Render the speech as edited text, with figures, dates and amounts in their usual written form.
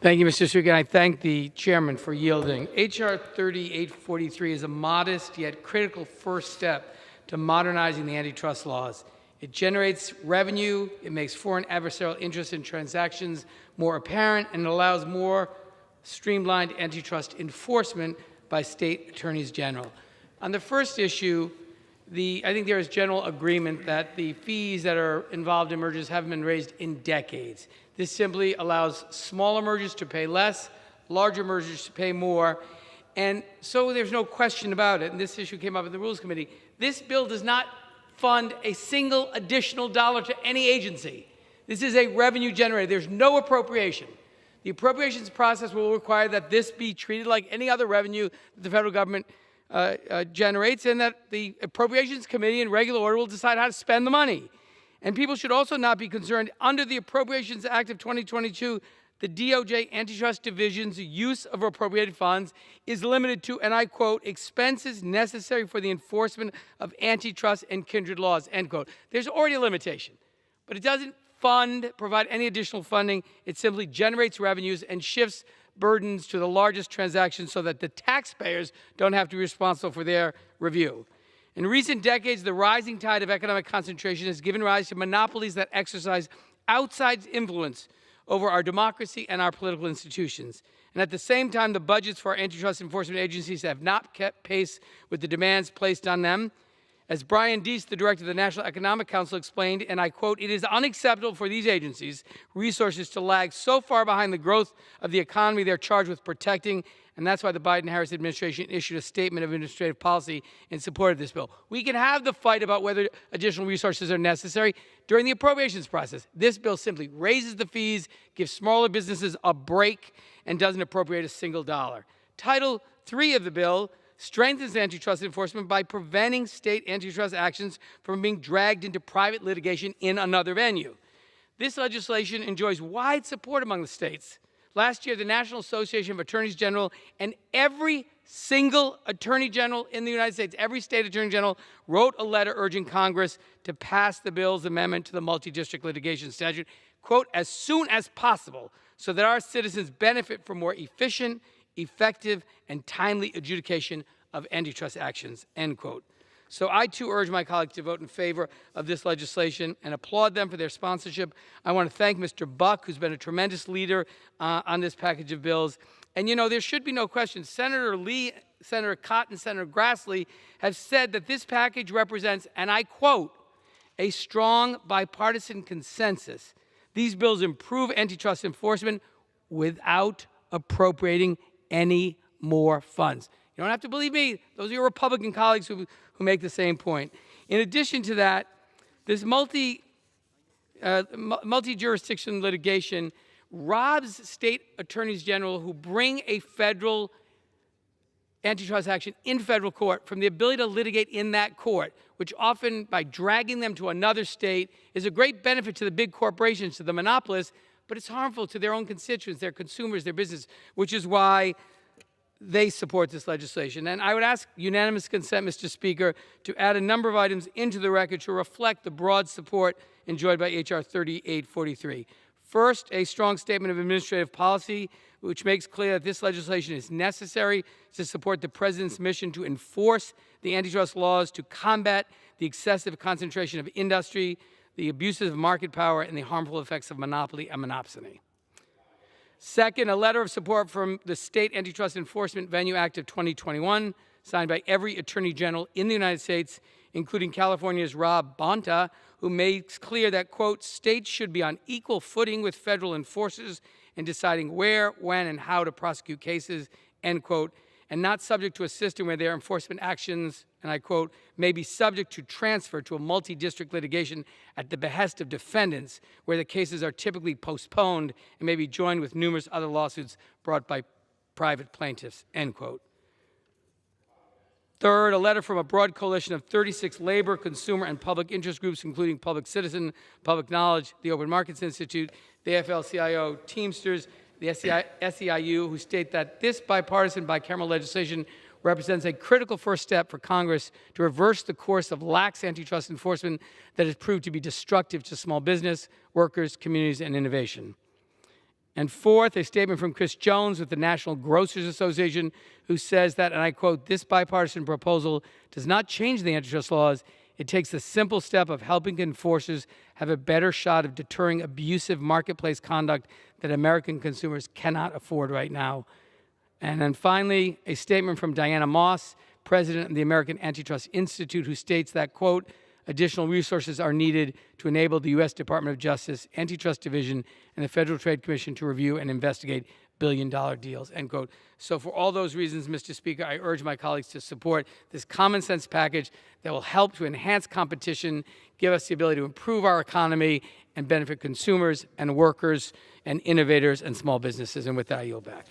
Thank you, Mr. Speaker, and I thank the chairman for yielding. H.R. 3843 is a modest yet critical first step to modernizing the antitrust laws. It generates revenue, it makes foreign adversarial interest in transactions more apparent, and it allows more streamlined antitrust enforcement by state attorneys general. On the first issue, I think there is general agreement that the fees that are involved in mergers haven't been raised in decades. This simply allows smaller mergers to pay less, larger mergers to pay more, and so there's no question about it, and this issue came up in the Rules Committee. This bill does not fund a single additional dollar to any agency. This is a revenue generator. There's no appropriation. The appropriations process will require that this be treated like any other revenue that the federal government generates, and that the Appropriations Committee in regular order will decide how to spend the money. And people should also not be concerned. Under the Appropriations Act of 2022, the DOJ Antitrust Division's use of appropriated funds is limited to, and I quote, expenses necessary for the enforcement of antitrust and kindred laws, end quote. There's already a limitation, but it doesn't provide any additional funding. It simply generates revenues and shifts burdens to the largest transactions so that the taxpayers don't have to be responsible for their review. In recent decades, the rising tide of economic concentration has given rise to monopolies that exercise outside influence over our democracy and our political institutions. And at the same time, the budgets for our antitrust enforcement agencies have not kept pace with the demands placed on them. As Brian Deese, the director of the National Economic Council, explained, and I quote, "It is unacceptable for these agencies' resources to lag so far behind the growth of the economy they're charged with protecting," and that's why the Biden-Harris administration issued a statement of administrative policy in support of this bill. We can have the fight about whether additional resources are necessary during the appropriations process. This bill simply raises the fees, gives smaller businesses a break, and doesn't appropriate a single dollar. Title III of the bill strengthens antitrust enforcement by preventing state antitrust actions from being dragged into private litigation in another venue. This legislation enjoys wide support among the states. Last year, the National Association of Attorneys General and every single attorney general in the United States, every state attorney general, wrote a letter urging Congress to pass the bill's amendment to the multi-district litigation statute, quote, as soon as possible, so that our citizens benefit from more efficient, effective, and timely adjudication of antitrust actions, end quote. So I, too, urge my colleagues to vote in favor of this legislation and applaud them for their sponsorship. I want to thank Mr. Buck, who's been a tremendous leader on this package of bills. And, you know, there should be no question. Senator Lee, Senator Cotton, Senator Grassley have said that this package represents, and I quote, a strong bipartisan consensus. These bills improve antitrust enforcement without appropriating any more funds. You don't have to believe me. Those are your Republican colleagues who make the same point. In addition to that, this multi-jurisdiction litigation robs state attorneys general who bring a federal antitrust action in federal court from the ability to litigate in that court, which often, by dragging them to another state, is a great benefit to the big corporations, to the monopolists, but it's harmful to their own constituents, their consumers, their business, which is why they support this legislation. And I would ask unanimous consent, Mr. Speaker, to add a number of items into the record to reflect the broad support enjoyed by H.R. 3843. First, a strong statement of administrative policy which makes clear that this legislation is necessary to support the President's mission to enforce the antitrust laws to combat the excessive concentration of industry, the abuses of market power, and the harmful effects of monopoly and monopsony. Second, a letter of support from the State Antitrust Enforcement Venue Act of 2021, signed by every Attorney General in the United States, including California's Rob Bonta, who makes clear that, quote, states should be on equal footing with federal enforcers in deciding where, when, and how to prosecute cases, end quote, and not subject to a system where their enforcement actions, and I quote, may be subject to transfer to a multi-district litigation at the behest of defendants, where the cases are typically postponed and may be joined with numerous other lawsuits brought by private plaintiffs, end quote. Third, a letter from a broad coalition of 36 labor, consumer, and public interest groups, including Public Citizen, Public Knowledge, the Open Markets Institute, the AFL-CIO, Teamsters, the SEIU, who state that this bipartisan bicameral legislation represents a critical first step for Congress to reverse the course of lax antitrust enforcement that has proved to be destructive to small business, workers, communities, and innovation. And fourth, a statement from Chris Jones with the National Grocers Association, who says that, and I quote, "This bipartisan proposal does not change the antitrust laws. It takes the simple step of helping enforcers have a better shot of deterring abusive marketplace conduct that American consumers cannot afford right now." And then finally, a statement from Diana Moss, president of the American Antitrust Institute, who states that, quote, "Additional resources are needed to enable the U.S. Department of Justice, Antitrust Division, and the Federal Trade Commission to review and investigate billion-dollar deals," end quote. So for all those reasons, Mr. Speaker, I urge my colleagues to support this common sense package that will help to enhance competition, give us the ability to improve our economy, and benefit consumers and workers and innovators and small businesses. And with that, I yield back.